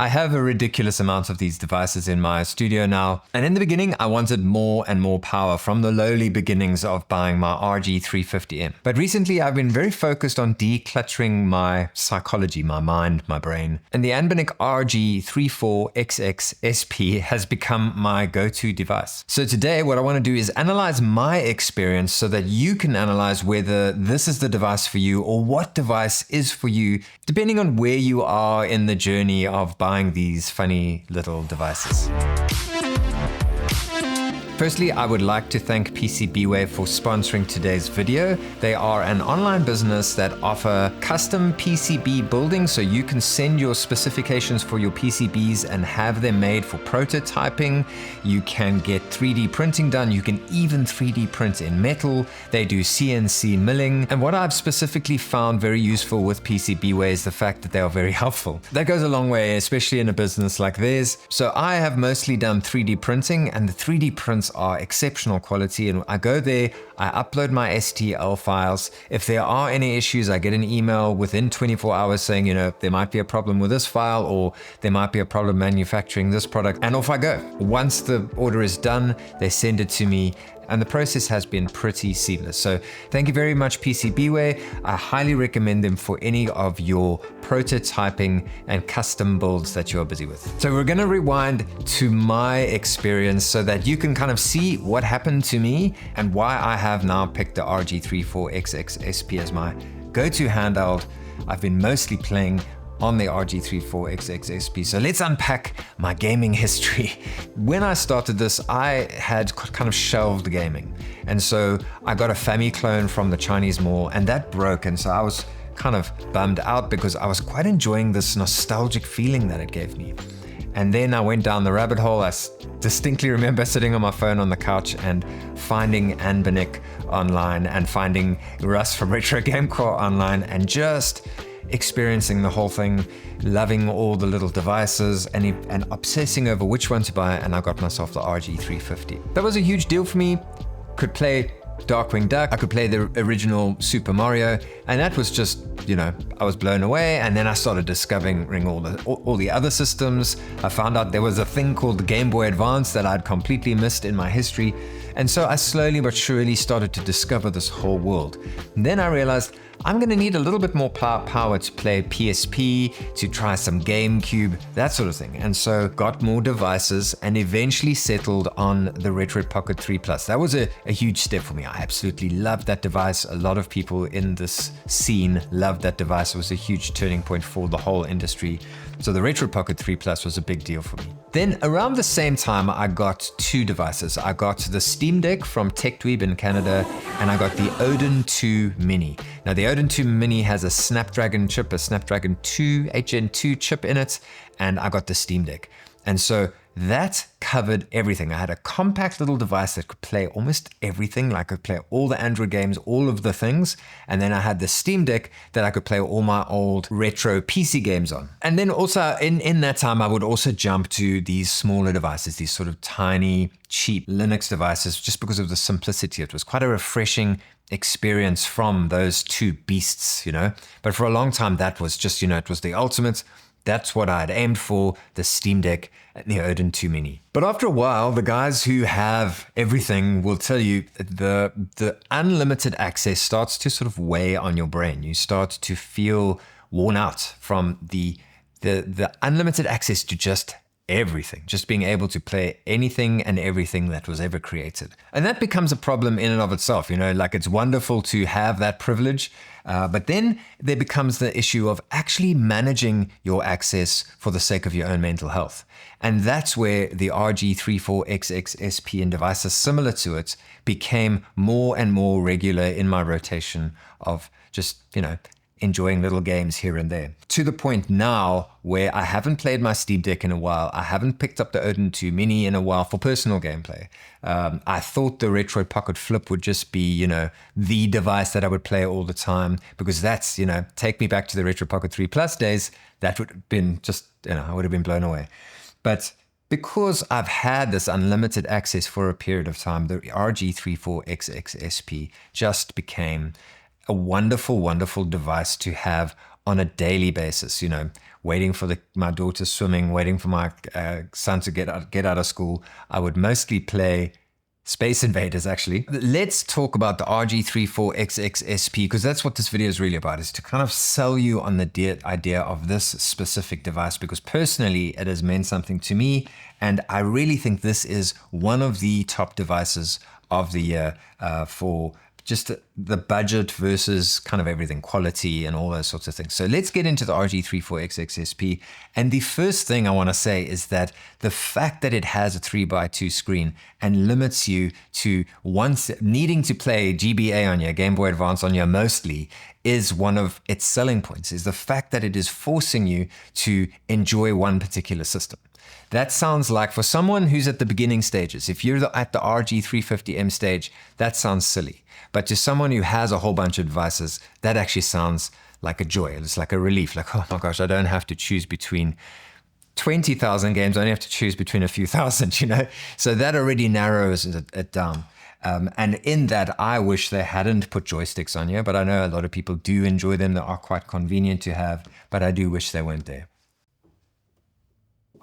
I have a ridiculous amount of these devices in my studio now, and in the beginning I wanted more and more power from the lowly beginnings of buying my RG350M. But recently I've been very focused on decluttering my psychology, my mind, my brain, and the Anbernic RG34XXSP has become my go-to device. So today what I want to do is analyze my experience so that you can analyze whether this is the device for you or what device is for you, depending on where you are in the journey of buying these funny little devices. Firstly, I would like to thank PCBWay for sponsoring today's video. They are an online business that offer custom PCB building, so you can send your specifications for your PCBs and have them made for prototyping. You can get 3D printing done. You can even 3D print in metal. They do CNC milling. And what I've specifically found very useful with PCBWay is the fact that they are very helpful. That goes a long way, especially in a business like theirs. So I have mostly done 3D printing, and the 3D prints are exceptional quality, and I go there, I upload my STL files. If there are any issues, I get an email within 24 hours saying, there might be a problem with this file, or there might be a problem manufacturing this product, and off I go. Once the order is done, they send it to me, and the process has been pretty seamless. So thank you very much, PCBWay. I highly recommend them for any of your prototyping and custom builds that you're busy with. So we're gonna rewind to my experience so that you can kind of see what happened to me and why I have now picked the RG34XXSP as my go-to handheld. I've been mostly playing on the RG34XXSP. So let's unpack my gaming history. When I started this, I had kind of shelved gaming. And so I got a Famiclone from the Chinese mall, and that broke. And so I was kind of bummed out because I was quite enjoying this nostalgic feeling that it gave me. And then I went down the rabbit hole. I distinctly remember sitting on my phone on the couch and finding Anbernic online and finding Russ from Retro Game Core online and just experiencing the whole thing, loving all the little devices and obsessing over which one to buy, and I got myself the RG350. That was a huge deal for me. Could play Darkwing Duck, I could play the original Super Mario, and that was just, I was blown away. And then I started discovering all the other systems. I found out there was a thing called the Game Boy Advance that I'd completely missed in my history. And so I slowly but surely started to discover this whole world. And then I realized I'm gonna need a little bit more power to play PSP, to try some GameCube, that sort of thing. And so got more devices and eventually settled on the Retro Pocket 3 Plus. That was a huge step for me. I absolutely loved that device. A lot of people in this scene loved that device. It was a huge turning point for the whole industry. So the Retro Pocket 3 Plus was a big deal for me. Then around the same time, I got two devices. I got the Steam Deck from TechDweeb in Canada, and I got the Odin 2 Mini. Now the Odin 2 Mini has a Snapdragon chip, a Snapdragon 2 Gen 2 chip in it, and I got the Steam Deck. And so that covered everything. I had a compact little device that could play almost everything. Like I could play all the Android games, all of the things. And then I had the Steam Deck that I could play all my old retro PC games on. And then also in that time, I would also jump to these smaller devices, these sort of tiny, cheap Linux devices, just because of the simplicity. It was quite a refreshing experience from those two beasts, But for a long time, that was just, it was the ultimate. That's what I had aimed for, the Steam Deck and the Odin 2 Mini. But after a while, the guys who have everything will tell you the unlimited access starts to sort of weigh on your brain. You start to feel worn out from the unlimited access to just everything, just being able to play anything and everything that was ever created. And that becomes a problem in and of itself, like it's wonderful to have that privilege, but then there becomes the issue of actually managing your access for the sake of your own mental health. And that's where the RG34XXSP and devices similar to it became more and more regular in my rotation of just, enjoying little games here and there. To the point now where I haven't played my Steam Deck in a while. I haven't picked up the Odin 2 Mini in a while for personal gameplay. I thought the Retro Pocket Flip would just be, the device that I would play all the time, because that's, take me back to the Retro Pocket 3 Plus days. That would have been just, I would have been blown away. But because I've had this unlimited access for a period of time, the RG34XXSP just became a wonderful, wonderful device to have on a daily basis. You know, waiting for my daughter swimming, waiting for my son to get out of school. I would mostly play Space Invaders, actually. Let's talk about the RG34XXSP, because that's what this video is really about, is to kind of sell you on the idea of this specific device, because personally it has meant something to me, and I really think this is one of the top devices of the year for just the budget versus kind of everything, quality and all those sorts of things. So let's get into the RG34XXSP. And the first thing I want to say is that the fact that it has a 3x2 screen and limits you to once needing to play GBA on your Game Boy Advance on your mostly is one of its selling points, is the fact that it is forcing you to enjoy one particular system. That sounds like, for someone who's at the beginning stages, if you're at the RG350M stage, that sounds silly. But to someone who has a whole bunch of devices, that actually sounds like a joy. It's like a relief, like, oh my gosh, I don't have to choose between 20,000 games. I only have to choose between a few thousand, you know? So that already narrows it down. And in that, I wish they hadn't put joysticks on here, but I know a lot of people do enjoy them. They are quite convenient to have, but I do wish they weren't there.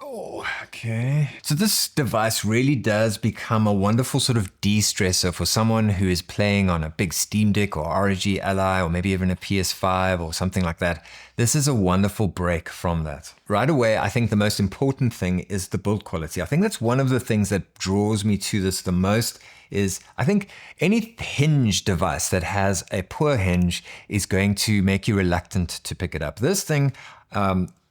Oh, okay. So this device really does become a wonderful sort of de-stressor for someone who is playing on a big Steam Deck or ROG Ally or maybe even a PS5 or something like that. This is a wonderful break from that. Right away, I think the most important thing is the build quality. I think that's one of the things that draws me to this the most. Is I think any hinge device that has a poor hinge is going to make you reluctant to pick it up. This thing,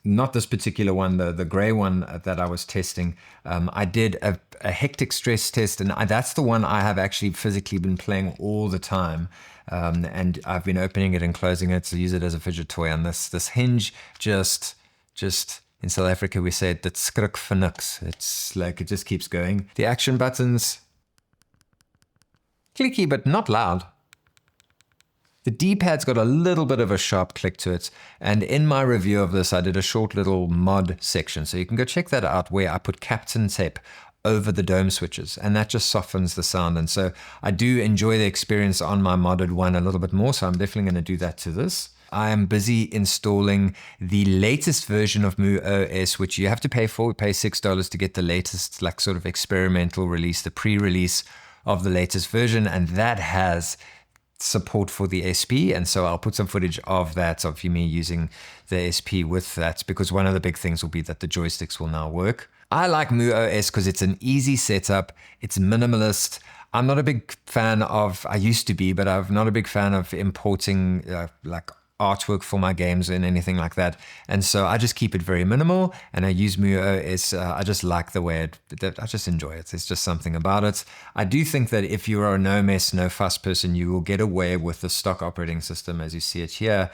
not this particular one, the gray one that I was testing. I did a hectic stress test, and that's the one I have actually physically been playing all the time. And I've been opening it and closing it to use it as a fidget toy. And this hinge just in South Africa we say dit skrik vir niks. It's like it just keeps going. The action buttons, clicky but not loud. The D-pad's got a little bit of a sharp click to it, and in my review of this I did a short little mod section, so you can go check that out, where I put Captain tape over the dome switches, and that just softens the sound. And so I do enjoy the experience on my modded one a little bit more, so I'm definitely going to do that to this. I am busy installing the latest version of MuOS, which you have to pay for. We pay $6 to get the latest, like, sort of experimental release, the pre-release of the latest version, and that has support for the SP. And so I'll put some footage of that, of me using the SP with that, because one of the big things will be that the joysticks will now work. I like MuOS because it's an easy setup, it's minimalist. I'm not a big fan of, I used to be, but I'm not a big fan of importing like artwork for my games and anything like that. And so I just keep it very minimal, and I use MuOS. I just like the way I just enjoy it. There's just something about it. I do think that if you are a no mess, no fuss person, you will get away with the stock operating system as you see it here.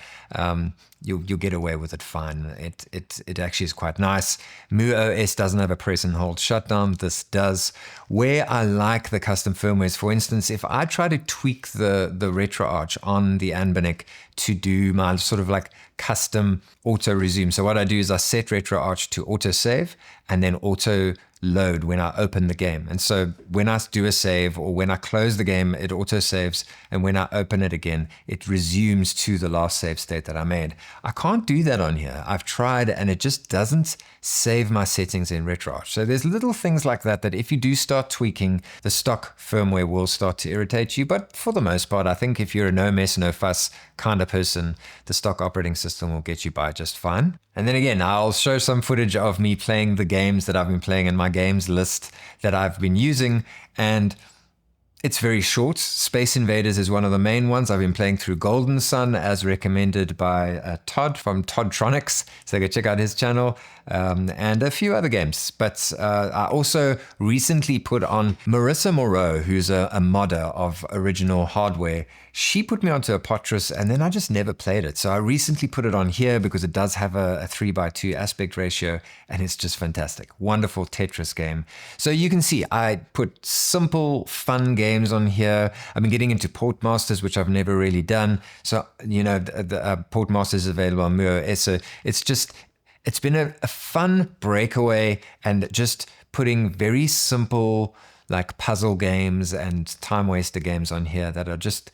You'll get away with it fine. It actually is quite nice. MuOS doesn't have a press and hold shutdown. This does. Where I like the custom firmware is, for instance, if I try to tweak the RetroArch on the Anbernic to do my sort of like custom auto resume. So what I do is I set RetroArch to auto save and then auto load when I open the game. And so when I do a save or when I close the game, it auto saves, and when I open it again, it resumes to the last save state that I made. I can't do that on here. I've tried, and it just doesn't save my settings in RetroArch. So there's little things like that if you do start tweaking, the stock firmware will start to irritate you. But for the most part, I think if you're a no mess, no fuss kind of person, the stock operating system will get you by just fine. And then again, I'll show some footage of me playing the games that I've been playing in my games list that I've been using, and it's very short. Space Invaders is one of the main ones. I've been playing through Golden Sun as recommended by Todd from Toddtronics, so go check out his channel, and a few other games. But I also recently put on Marissa Moreau, who's a modder of original hardware. She put me onto Apotris, and then I just never played it. So I recently put it on here because it does have a 3:2 aspect ratio, and it's just fantastic. Wonderful Tetris game. So you can see I put simple, fun games on here. I've been getting into Portmasters, which I've never really done. So, you know, the Portmasters is available on MuOS. So it's been a fun breakaway, and just putting very simple, like, puzzle games and time waster games on here that are just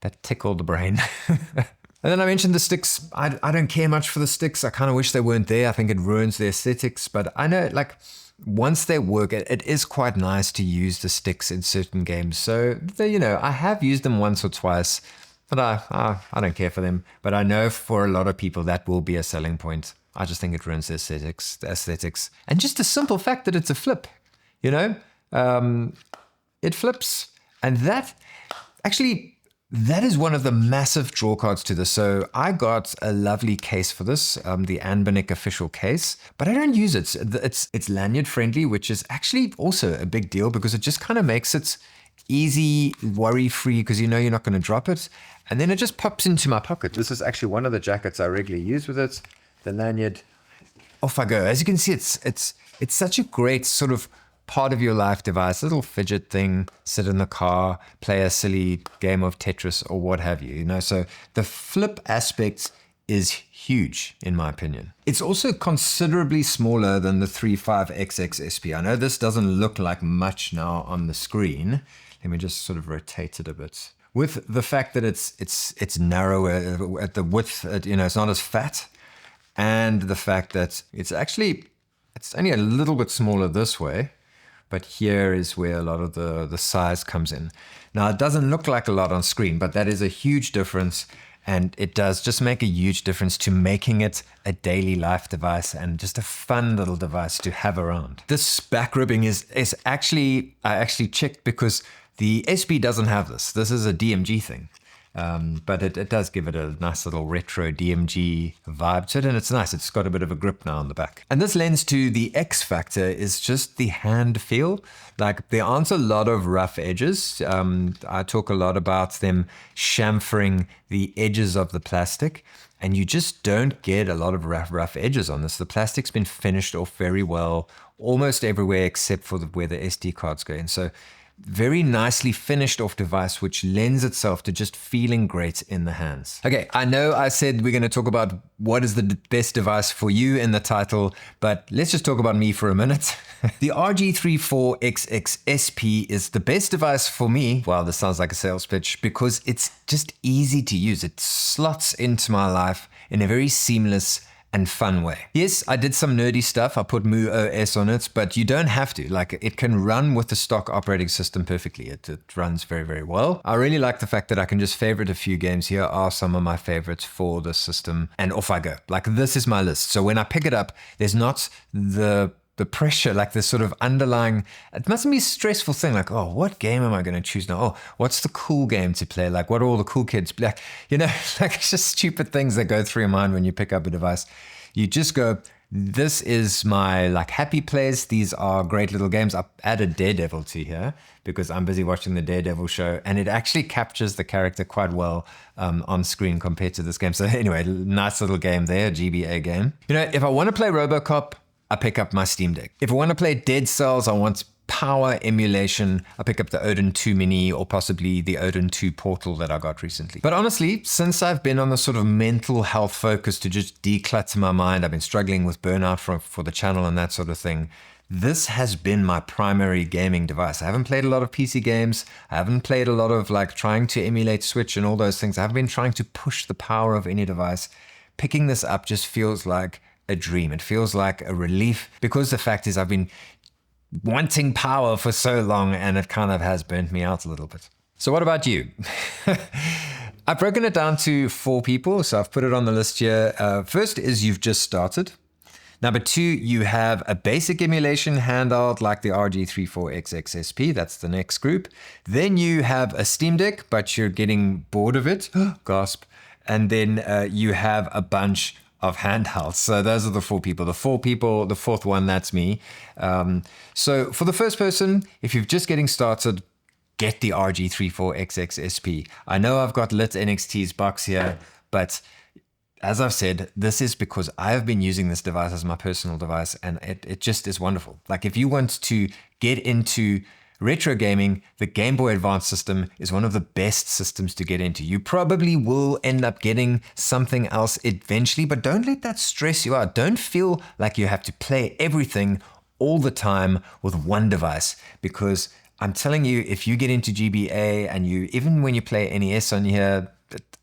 That tickled the brain. And then I mentioned the sticks. I don't care much for the sticks. I kind of wish they weren't there. I think it ruins the aesthetics. But I know, like, once they work, it is quite nice to use the sticks in certain games. So, you know, I have used them once or twice, but I don't care for them. But I know for a lot of people that will be a selling point. I just think it ruins the aesthetics. And just the simple fact that it's a flip, you know, it flips. And that actually... that is one of the massive draw cards to this. So I got a lovely case for this, the Anbernic official case, but I don't use it. It's lanyard friendly, which is actually also a big deal because it just kind of makes it easy, worry-free, because you know you're not going to drop it. And then it just pops into my pocket. This is actually one of the jackets I regularly use with it. The lanyard, off I go. As you can see, it's such a great sort of part of your life device, little fidget thing, sit in the car, play a silly game of Tetris or what have you, you know. So the flip aspect is huge in my opinion. It's also considerably smaller than the 35XXSP. I know this doesn't look like much now on the screen. Let me just sort of rotate it a bit. With the fact that it's narrower at the width, you know, it's not as fat, and the fact that it's only a little bit smaller this way. But here is where a lot of the size comes in. Now, it doesn't look like a lot on screen, but that is a huge difference. And it does just make a huge difference to making it a daily life device and just a fun little device to have around. This back ribbing is actually, I actually checked because the SP doesn't have this. This is a DMG thing. But it does give it a nice little retro DMG vibe to it, and it's nice. It's got a bit of a grip now on the back. And this lends to the X factor is just the hand feel. Like there aren't a lot of rough edges. I talk a lot about them chamfering the edges of the plastic, and you just don't get a lot of rough edges on this. The plastic's been finished off very well, almost everywhere except for where the SD cards go in. So very nicely finished off device, which lends itself to just feeling great in the hands. Okay, I know I said we're going to talk about what is the best device for you in the title, but let's just talk about me for a minute. The RG34XXSP is the best device for me. Wow, this sounds like a sales pitch because it's just easy to use. It slots into my life in a very seamless and fun way. Yes, I did some nerdy stuff. I put Mu OS on it, but you don't have to. Like, it can run with the stock operating system perfectly. It runs very, very well. I really like the fact that I can just favorite a few games. Here are some of my favorites for the system, and off I go. Like, this is my list. So when I pick it up, there's not the pressure, like this sort of underlying, it mustn't be a stressful thing, like, oh, what game am I going to choose now? Oh, what's the cool game to play? Like, what are all the cool kids, like, you know, like it's just stupid things that go through your mind when you pick up a device. You just go, this is my like happy place. These are great little games. I added Daredevil to here because I'm busy watching the Daredevil show, and it actually captures the character quite well on screen compared to this game. So anyway, nice little game there, GBA game. You know, if I want to play RoboCop, I pick up my Steam Deck. If I want to play Dead Cells, I want power emulation, I pick up the Odin 2 Mini or possibly the Odin 2 Portal that I got recently. But honestly, since I've been on the sort of mental health focus to just declutter my mind, I've been struggling with burnout for the channel and that sort of thing, this has been my primary gaming device. I haven't played a lot of PC games. I haven't played a lot of like trying to emulate Switch and all those things. I haven't been trying to push the power of any device. Picking this up just feels like a dream. It feels like a relief because the fact is I've been wanting power for so long and it kind of has burnt me out a little bit. So what about you? I've broken it down to 4 people, so I've put it on the list here. First is you've just started. Number 2, you have a basic emulation handheld like the RG34XXSP. That's the next group. Then you have a Steam Deck, but you're getting bored of it. Gasp. And then you have a bunch of handhelds. So those are the 4 people. The 4 people, the 4th one, that's me. So for the first person, if you're just getting started, get the RG34XXSP. I know I've got LITNXT's box here, but as I've said, this is because I've been using this device as my personal device, and it just is wonderful. Like if you want to get into retro gaming, the Game Boy Advance system is one of the best systems to get into. You probably will end up getting something else eventually, but don't let that stress you out. Don't feel like you have to play everything all the time with one device, because I'm telling you, if you get into GBA and even when you play NES on here,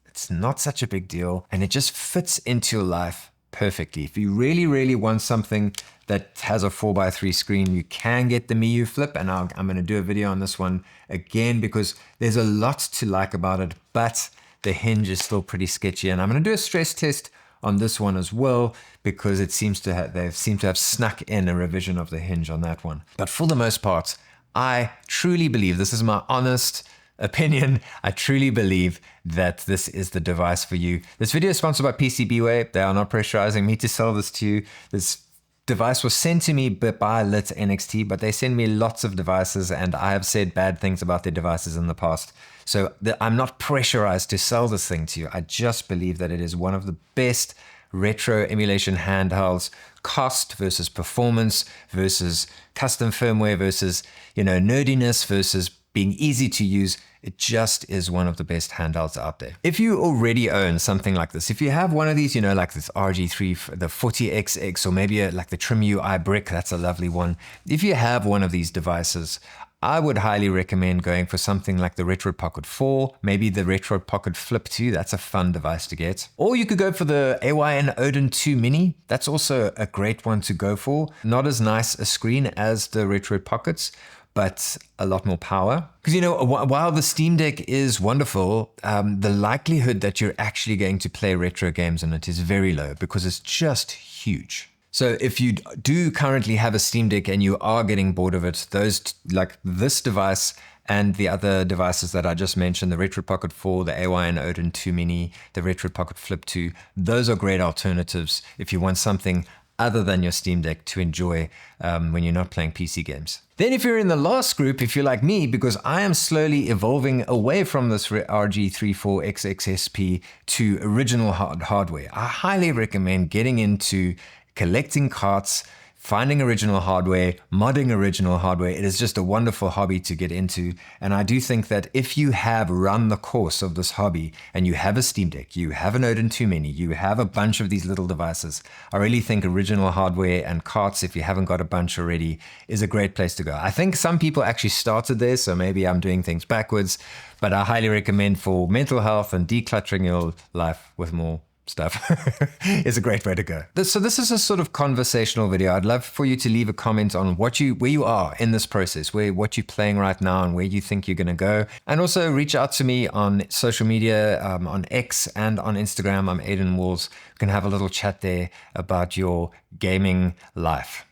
it's not such a big deal, and it just fits into your life perfectly. If you really, really want something that has a 4x3 screen, you can get the Miu Flip, and I'm going to do a video on this one again because there's a lot to like about it, but the hinge is still pretty sketchy, and I'm going to do a stress test on this one as well because they seem to have snuck in a revision of the hinge on that one. But for the most part, I truly believe, this is my honest opinion, I truly believe that this is the device for you. This video is sponsored by PCBWay. They are not pressurizing me to sell this to you. This device was sent to me by LITNXT, but they send me lots of devices, and I have said bad things about their devices in the past. So I'm not pressurized to sell this thing to you. I just believe that it is one of the best retro emulation handhelds, cost versus performance versus custom firmware versus, nerdiness versus being easy to use. It just is one of the best handhelds out there. If you already own something like this, if you have one of these, like this RG3, the 40XX, or maybe like the Trim UI brick, that's a lovely one. If you have one of these devices, I would highly recommend going for something like the Retro Pocket 4, maybe the Retro Pocket Flip 2. That's a fun device to get. Or you could go for the AYN Odin 2 Mini. That's also a great one to go for. Not as nice a screen as the Retro Pockets, but a lot more power. Because while the Steam Deck is wonderful, the likelihood that you're actually going to play retro games on it is very low because it's just huge. So if you do currently have a Steam Deck and you are getting bored of it, like this device and the other devices that I just mentioned, the Retro Pocket 4, the AYN Odin 2 Mini, the Retro Pocket Flip 2, those are great alternatives if you want something other than your Steam Deck to enjoy when you're not playing PC games. Then if you're in the last group, if you're like me, because I am slowly evolving away from this RG34XXSP to original hardware, I highly recommend getting into collecting carts, finding original hardware, modding original hardware. It is just a wonderful hobby to get into. And I do think that if you have run the course of this hobby and you have a Steam Deck, you have an Odin 2 Mini, you have a bunch of these little devices, I really think original hardware and carts, if you haven't got a bunch already, is a great place to go. I think some people actually started there, so maybe I'm doing things backwards, but I highly recommend for mental health and decluttering your life with more stuff is a great way to go. So this is a sort of conversational video. I'd love for you to leave a comment on where you are in this process, what you're playing right now and where you think you're going to go. And also reach out to me on social media, on X and on Instagram. I'm Aiden Walls. We can have a little chat there about your gaming life.